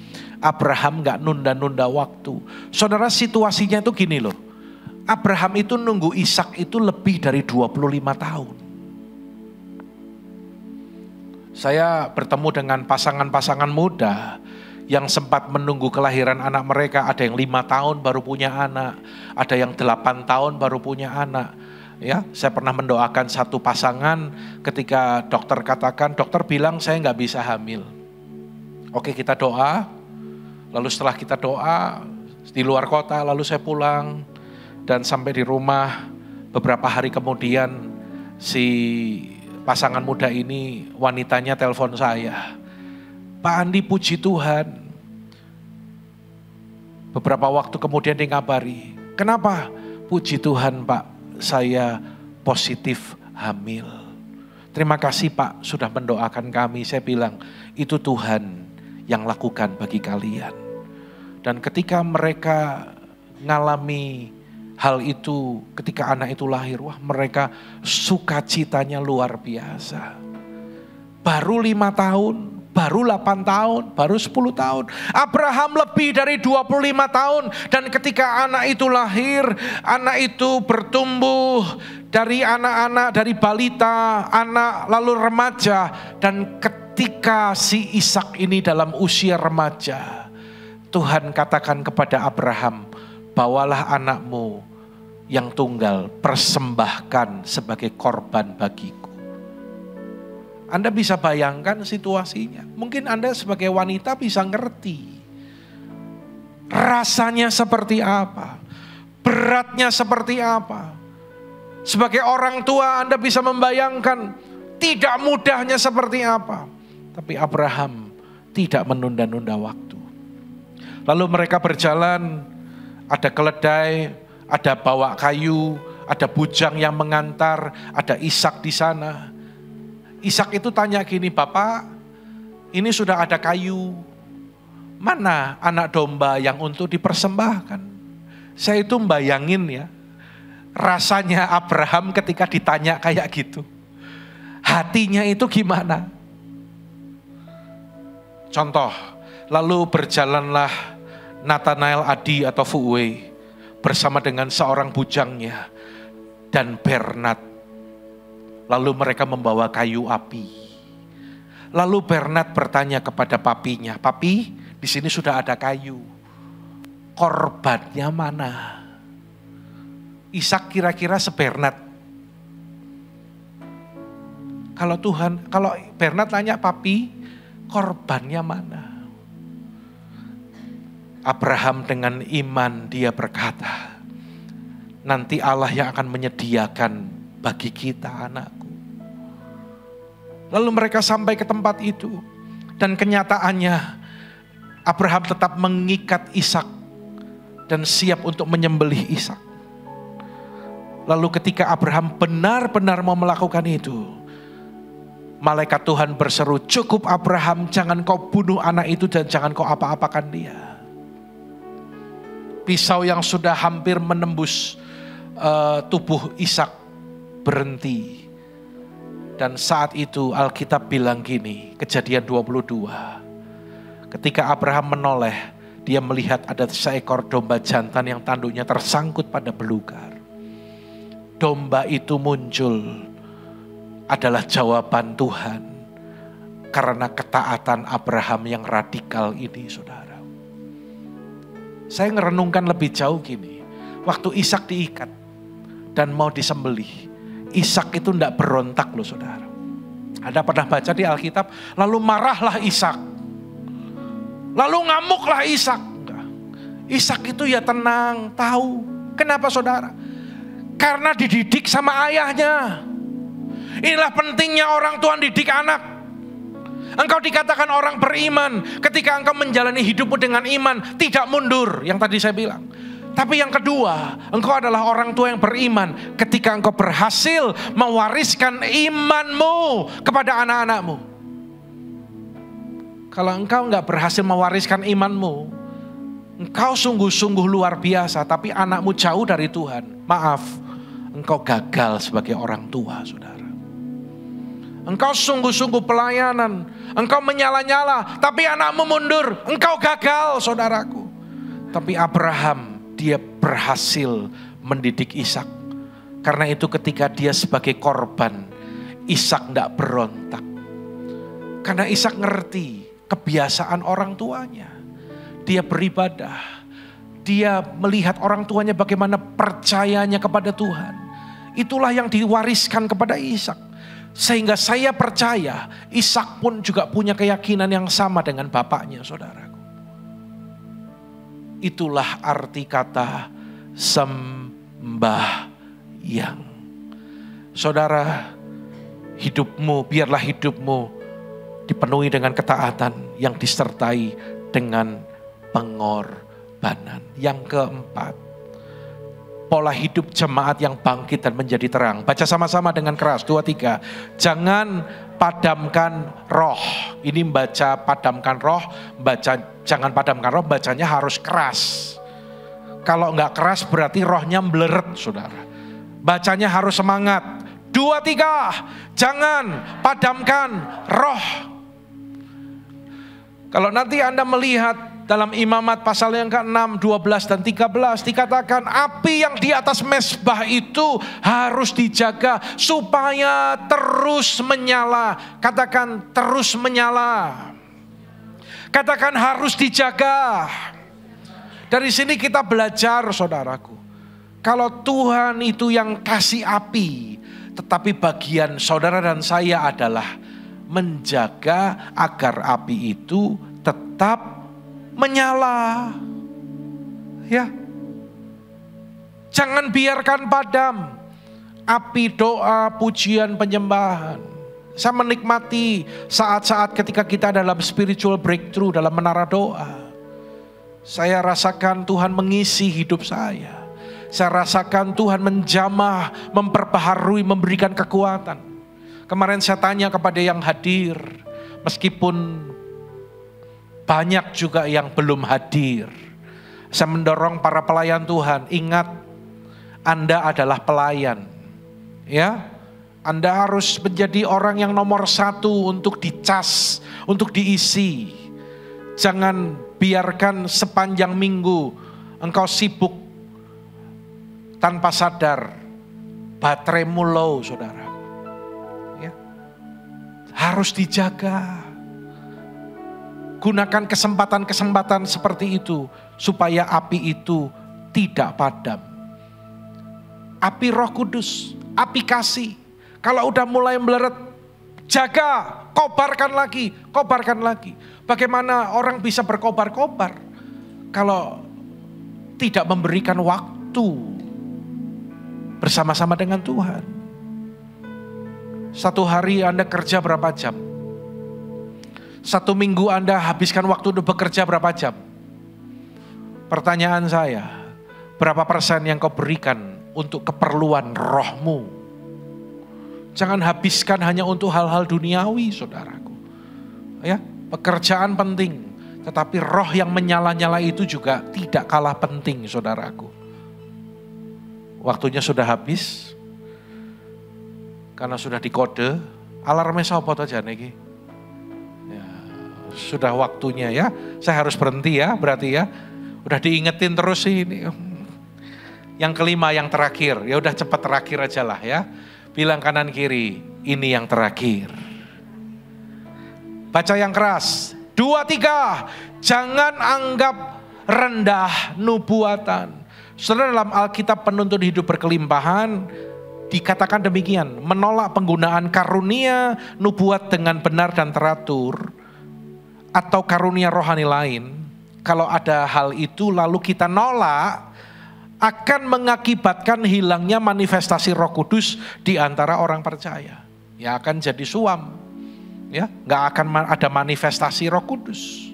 Abraham gak nunda-nunda waktu. Saudara, situasinya itu gini loh. Abraham itu nunggu Ishak itu lebih dari 25 tahun. Saya bertemu dengan pasangan-pasangan muda yang sempat menunggu kelahiran anak mereka. Ada yang 5 tahun baru punya anak, ada yang 8 tahun baru punya anak. Ya, saya pernah mendoakan satu pasangan ketika dokter katakan, dokter bilang saya nggak bisa hamil. Oke, kita doa. Lalu setelah kita doa di luar kota, lalu saya pulang dan sampai di rumah beberapa hari kemudian si pasangan muda ini, wanitanya telepon saya. Pak Andi, puji Tuhan. Beberapa waktu kemudian dia ngabari, kenapa? Puji Tuhan Pak, saya positif hamil. Terima kasih Pak sudah mendoakan kami. Saya bilang, itu Tuhan yang lakukan bagi kalian. Dan ketika mereka ngalami hal itu, ketika anak itu lahir, wah mereka sukacitanya luar biasa. Baru 5 tahun, baru 8 tahun, baru 10 tahun. Abraham lebih dari 25 tahun. Dan ketika anak itu lahir, anak itu bertumbuh dari anak-anak, dari balita, anak lalu remaja. Dan ketika si Ishak ini dalam usia remaja, Tuhan katakan kepada Abraham, bawalah anakmu yang tunggal, persembahkan sebagai korban bagiku. Anda bisa bayangkan situasinya. Mungkin Anda sebagai wanita bisa ngerti. Rasanya seperti apa? Beratnya seperti apa? Sebagai orang tua Anda bisa membayangkan tidak mudahnya seperti apa. Tapi Abraham tidak menunda-nunda waktu. Lalu mereka berjalan, ada keledai, ada bawa kayu, ada bujang yang mengantar, ada Ishak di sana. Ishak itu tanya gini, Bapak, ini sudah ada kayu, mana anak domba yang untuk dipersembahkan? Saya itu membayangin ya, rasanya Abraham ketika ditanya kayak gitu. Hatinya itu gimana? Contoh, lalu berjalanlah Nathanael Adi atau Fuwe bersama dengan seorang bujangnya dan Bernard. Lalu mereka membawa kayu api. Lalu Bernard bertanya kepada papinya, Papi, di sini sudah ada kayu. Korbannya mana? Ishak kira-kira se-Bernard. Kalau Bernard tanya, Papi, korbannya mana? Abraham dengan iman dia berkata, nanti Allah yang akan menyediakan bagi kita anakku. Lalu mereka sampai ke tempat itu. Dan kenyataannya Abraham tetap mengikat Ishak dan siap untuk menyembelih Ishak. Lalu ketika Abraham benar-benar mau melakukan itu, malaikat Tuhan berseru, cukup Abraham, jangan kau bunuh anak itu dan jangan kau apa-apakan dia. Pisau yang sudah hampir menembus tubuh Ishak berhenti. Dan saat itu Alkitab bilang gini, Kejadian 22. Ketika Abraham menoleh, dia melihat ada seekor domba jantan yang tanduknya tersangkut pada belukar. Domba itu muncul adalah jawaban Tuhan karena ketaatan Abraham yang radikal ini, saudara. Saya ngerenungkan lebih jauh gini. Waktu Ishak diikat dan mau disembelih, Ishak itu tidak berontak loh saudara. Ada pernah baca di Alkitab, lalu marahlah Ishak. Lalu ngamuklah Ishak. Ishak itu ya tenang, tahu. Kenapa saudara? Karena dididik sama ayahnya. Inilah pentingnya orang tua didik anak. Engkau dikatakan orang beriman ketika engkau menjalani hidupmu dengan iman, tidak mundur, yang tadi saya bilang. Tapi yang kedua, engkau adalah orang tua yang beriman ketika engkau berhasil mewariskan imanmu kepada anak-anakmu. Kalau engkau enggak berhasil mewariskan imanmu, engkau sungguh-sungguh luar biasa, tapi anakmu jauh dari Tuhan. Maaf, engkau gagal sebagai orang tua, saudara. Engkau sungguh-sungguh pelayanan, engkau menyala-nyala, tapi anakmu mundur, engkau gagal, saudaraku. Tapi Abraham, dia berhasil mendidik Ishak. Karena itu ketika dia sebagai korban, Ishak tidak berontak. Karena Ishak ngerti kebiasaan orang tuanya. Dia beribadah. Dia melihat orang tuanya bagaimana percayanya kepada Tuhan. Itulah yang diwariskan kepada Ishak. Sehingga saya percaya Ishak pun juga punya keyakinan yang sama dengan bapaknya, saudaraku. Itulah arti kata sembahyang. Saudara, biarlah hidupmu dipenuhi dengan ketaatan yang disertai dengan pengorbanan. Yang keempat, pola hidup jemaat yang bangkit dan menjadi terang. Baca sama-sama dengan keras, 2, 3. Jangan padamkan roh. Ini baca padamkan roh, jangan padamkan roh, bacanya harus keras. Kalau enggak keras berarti rohnya meleret, saudara. Bacanya harus semangat. 2, 3, jangan padamkan roh. Kalau nanti Anda melihat dalam Imamat pasal yang ke-6, 12 dan 13 dikatakan api yang di atas mezbah itu harus dijaga supaya terus menyala. Katakan terus menyala. Katakan harus dijaga. Dari sini kita belajar, saudaraku. Kalau Tuhan itu yang kasih api, tetapi bagian saudara dan saya adalah menjaga agar api itu tetap menyala. Ya. Jangan biarkan padam api doa, pujian, penyembahan. Saya menikmati saat-saat ketika kita dalam spiritual breakthrough, dalam menara doa. Saya rasakan Tuhan mengisi hidup saya. Saya rasakan Tuhan menjamah, memperbaharui, memberikan kekuatan. Kemarin saya tanya kepada yang hadir, meskipun banyak juga yang belum hadir. Saya mendorong para pelayan Tuhan, ingat Anda adalah pelayan. Ya, Anda harus menjadi orang yang nomor 1 untuk dicas, untuk diisi. Jangan biarkan sepanjang minggu engkau sibuk tanpa sadar, bateraimu low, saudara. Ya. Harus dijaga. Gunakan kesempatan-kesempatan seperti itu supaya api itu tidak padam. Api Roh Kudus, api kasih. Kalau udah mulai meleret, jaga, kobarkan lagi, kobarkan lagi. Bagaimana orang bisa berkobar-kobar kalau tidak memberikan waktu bersama-sama dengan Tuhan? Satu hari Anda kerja berapa jam? Satu minggu Anda habiskan waktu untuk bekerja berapa jam? Pertanyaan saya, berapa persen yang kau berikan untuk keperluan rohmu? Jangan habiskan hanya untuk hal-hal duniawi, saudaraku. Ya, pekerjaan penting, tetapi roh yang menyala-nyala itu juga tidak kalah penting, saudaraku. Waktunya sudah habis, karena sudah dikode, alarmnya sapa to jane iki? Ya, sudah waktunya ya, saya harus berhenti ya, berarti ya. Udah diingetin terus sih ini. Yang kelima, yang terakhir, ya udah cepat terakhir aja lah ya. Bilang kanan kiri, ini yang terakhir. Baca yang keras. 2, 3, jangan anggap rendah nubuatan. Saudara, dalam Alkitab penuntun hidup berkelimpahan dikatakan demikian, menolak penggunaan karunia nubuat dengan benar dan teratur atau karunia rohani lain. Kalau ada hal itu lalu kita nolak, akan mengakibatkan hilangnya manifestasi Roh Kudus di antara orang percaya. Ya akan jadi suam. Ya, nggak akan ada manifestasi Roh Kudus.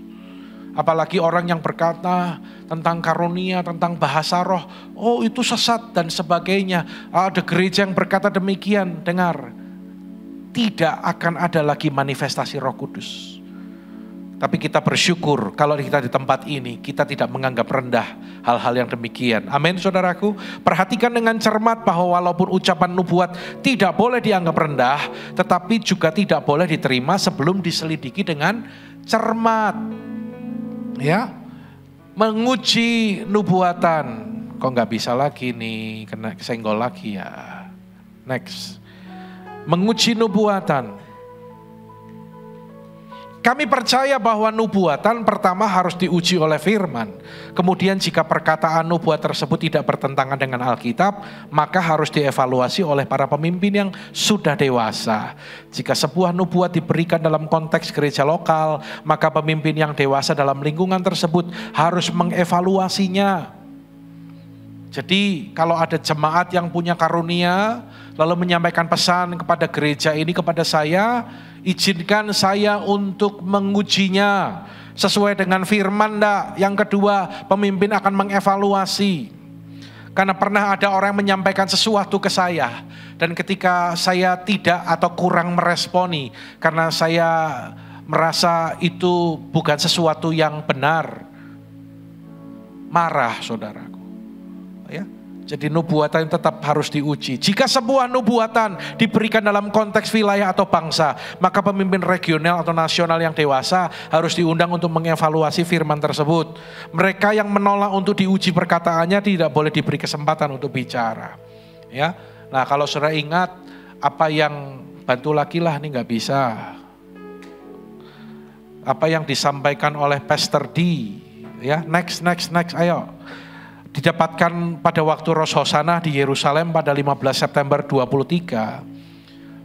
Apalagi orang yang berkata tentang karunia, tentang bahasa roh, oh itu sesat dan sebagainya. Ada gereja yang berkata demikian, dengar, tidak akan ada lagi manifestasi Roh Kudus. Tapi kita bersyukur kalau kita di tempat ini, kita tidak menganggap rendah hal-hal yang demikian. Amin, saudaraku. Perhatikan dengan cermat bahwa walaupun ucapan nubuat tidak boleh dianggap rendah, tetapi juga tidak boleh diterima sebelum diselidiki dengan cermat. Ya, menguji nubuatan. Kok nggak bisa lagi nih, kena kesenggol lagi ya. Next. Menguji nubuatan. Kami percaya bahwa nubuatan pertama harus diuji oleh firman. Kemudian jika perkataan nubuat tersebut tidak bertentangan dengan Alkitab, maka harus dievaluasi oleh para pemimpin yang sudah dewasa. Jika sebuah nubuat diberikan dalam konteks gereja lokal, maka pemimpin yang dewasa dalam lingkungan tersebut harus mengevaluasinya. Jadi kalau ada jemaat yang punya karunia, lalu menyampaikan pesan kepada gereja ini, kepada saya, izinkan saya untuk mengujinya sesuai dengan firman enggak. Yang kedua, pemimpin akan mengevaluasi. Karena pernah ada orang yang menyampaikan sesuatu ke saya, dan ketika saya tidak atau kurang meresponi, karena saya merasa itu bukan sesuatu yang benar, marah saudaraku. Ya. Jadi nubuatan tetap harus diuji. Jika sebuah nubuatan diberikan dalam konteks wilayah atau bangsa, maka pemimpin regional atau nasional yang dewasa harus diundang untuk mengevaluasi firman tersebut. Mereka yang menolak untuk diuji perkataannya tidak boleh diberi kesempatan untuk bicara. Ya, nah kalau saudara ingat apa yang bantu lagi lah, ini nggak bisa. Apa yang disampaikan oleh Pastor D, ya next, ayo. Didapatkan pada waktu Rosh Hosanah di Yerusalem pada 15 September 23.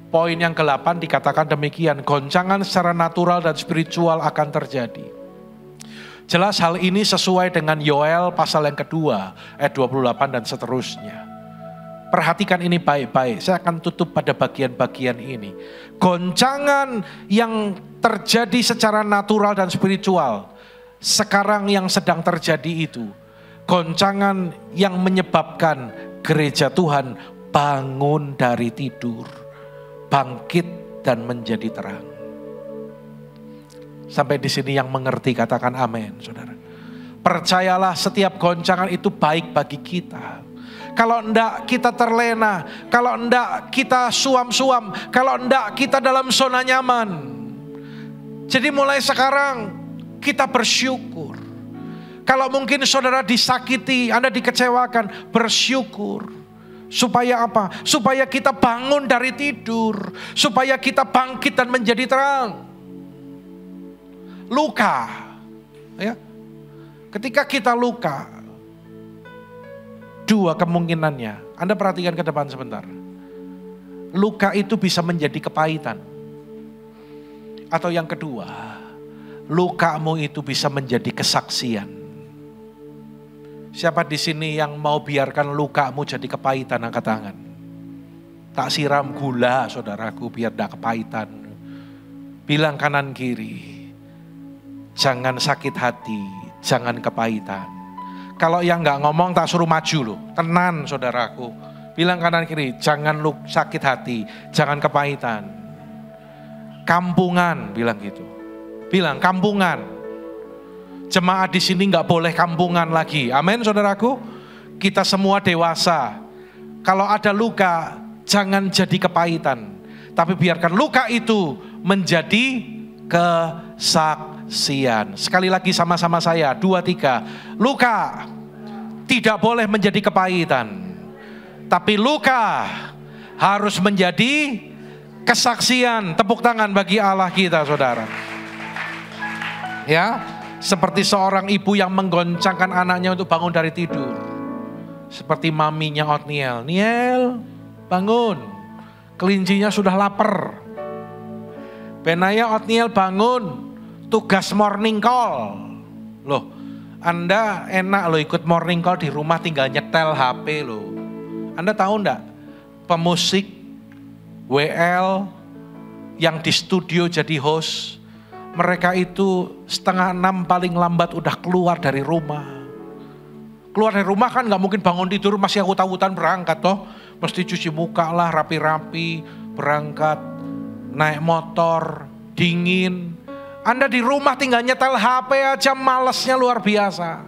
Poin yang ke-8 dikatakan demikian, goncangan secara natural dan spiritual akan terjadi. Jelas hal ini sesuai dengan Yoel pasal yang kedua, ayat 28 dan seterusnya. Perhatikan ini baik-baik, saya akan tutup pada bagian-bagian ini. Goncangan yang terjadi secara natural dan spiritual, sekarang yang sedang terjadi itu, goncangan yang menyebabkan gereja Tuhan bangun dari tidur, bangkit dan menjadi terang. Sampai di sini yang mengerti katakan amin, saudara. Percayalah setiap goncangan itu baik bagi kita. Kalau enggak kita terlena, kalau enggak kita suam-suam, kalau enggak kita dalam zona nyaman. Jadi mulai sekarang kita bersyukur. Kalau mungkin saudara disakiti, Anda dikecewakan, bersyukur. Supaya apa? Supaya kita bangun dari tidur. Supaya kita bangkit dan menjadi terang. Luka. Ya. Ketika kita luka, dua kemungkinannya. Anda perhatikan ke depan sebentar. Luka itu bisa menjadi kepahitan. Atau yang kedua, lukamu itu bisa menjadi kesaksian. Siapa di sini yang mau biarkan lukamu jadi kepahitan, angkat tangan. Tak siram gula saudaraku biar tak kepahitan. Bilang kanan kiri, jangan sakit hati, jangan kepahitan. Kalau yang gak ngomong tak suruh maju loh, tenan saudaraku. Bilang kanan kiri, jangan sakit hati, jangan kepahitan. Kampungan, bilang gitu. Bilang kampungan. Jemaat di sini nggak boleh kampungan lagi. Amin, saudaraku. Kita semua dewasa. Kalau ada luka, jangan jadi kepahitan. Tapi biarkan luka itu menjadi kesaksian. Sekali lagi sama-sama saya, 2, 3. Luka tidak boleh menjadi kepahitan. Tapi luka harus menjadi kesaksian. Tepuk tangan bagi Allah kita, saudara. Ya. Seperti seorang ibu yang menggoncangkan anaknya untuk bangun dari tidur. Seperti maminya Otniel. Niel, bangun. Kelincinya sudah lapar. Benaya, Otniel bangun. Tugas morning call. Loh, Anda enak loh ikut morning call di rumah tinggal nyetel HP loh. Anda tahu enggak? Pemusik WL yang di studio jadi host, mereka itu 5:30 paling lambat udah keluar dari rumah. Keluar dari rumah kan gak mungkin bangun tidur masih awut-awutan berangkat toh. Mesti cuci muka lah, rapi-rapi, berangkat, naik motor, dingin. Anda di rumah tinggal nyetel HP aja malesnya luar biasa.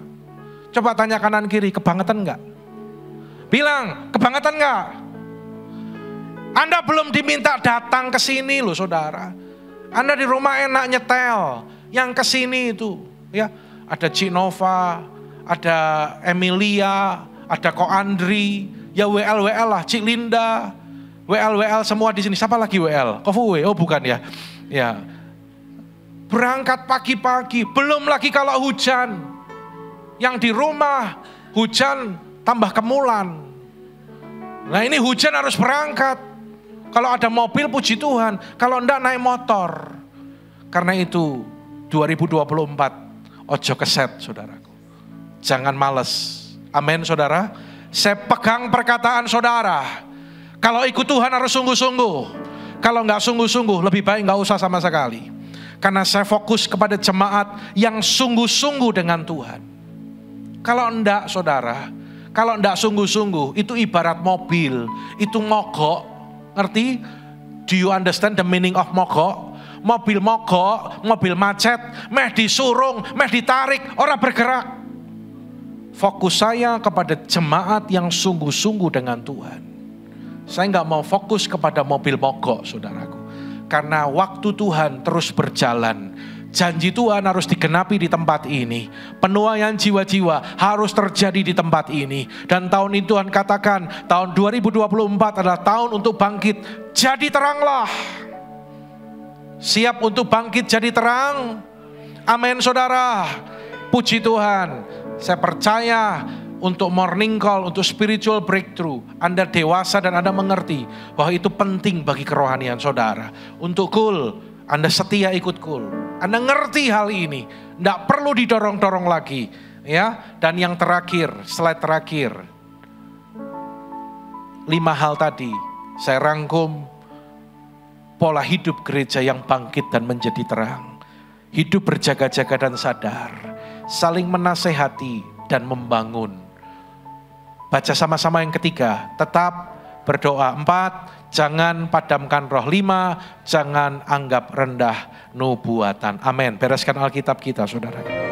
Coba tanya kanan kiri, kebangetan gak? Bilang, kebangetan gak? Anda belum diminta datang ke sini loh saudara. Anda di rumah enak nyetel, yang kesini itu, ya ada Cinova, ada Emilia, ada Ko Andri, ya WL lah, Cik Linda, WL semua di sini. Siapa lagi WL? Kofuwe? Oh bukan ya, ya. Berangkat pagi-pagi, belum lagi kalau hujan. Yang di rumah hujan tambah kemulan. Nah ini hujan harus berangkat. Kalau ada mobil puji Tuhan, kalau enggak naik motor. Karena itu 2024 ojo keset saudaraku. Jangan males. Amin saudara. Saya pegang perkataan saudara. Kalau ikut Tuhan harus sungguh-sungguh. Kalau enggak sungguh-sungguh lebih baik enggak usah sama sekali. Karena saya fokus kepada jemaat yang sungguh-sungguh dengan Tuhan. Kalau enggak saudara, kalau enggak sungguh-sungguh, itu ibarat mobil, itu mogok, ngerti? Do you understand the meaning of mogok? Mobil mogok, mobil macet, meh disurung, meh ditarik, orang bergerak. Fokus saya kepada jemaat yang sungguh-sungguh dengan Tuhan. Saya enggak mau fokus kepada mobil mogok saudaraku. Karena waktu Tuhan terus berjalan. Janji Tuhan harus digenapi di tempat ini. Penuaian jiwa-jiwa harus terjadi di tempat ini. Dan tahun ini Tuhan katakan, tahun 2024 adalah tahun untuk bangkit. Jadi teranglah. Siap untuk bangkit jadi terang. Amin saudara. Puji Tuhan. Saya percaya untuk morning call, untuk spiritual breakthrough, Anda dewasa dan Anda mengerti bahwa itu penting bagi kerohanian saudara. Untuk cool, Anda setia ikut cool. Anda ngerti hal ini, tidak perlu didorong-dorong lagi, ya. Dan yang terakhir, slide terakhir, 5 hal tadi saya rangkum pola hidup gereja yang bangkit dan menjadi terang. Hidup berjaga-jaga dan sadar, saling menasehati dan membangun. Baca sama-sama yang ketiga, tetap berdoa. 4, jangan padamkan roh. 5, jangan anggap rendah nubuatan. Amin. Bereskan Alkitab kita saudara.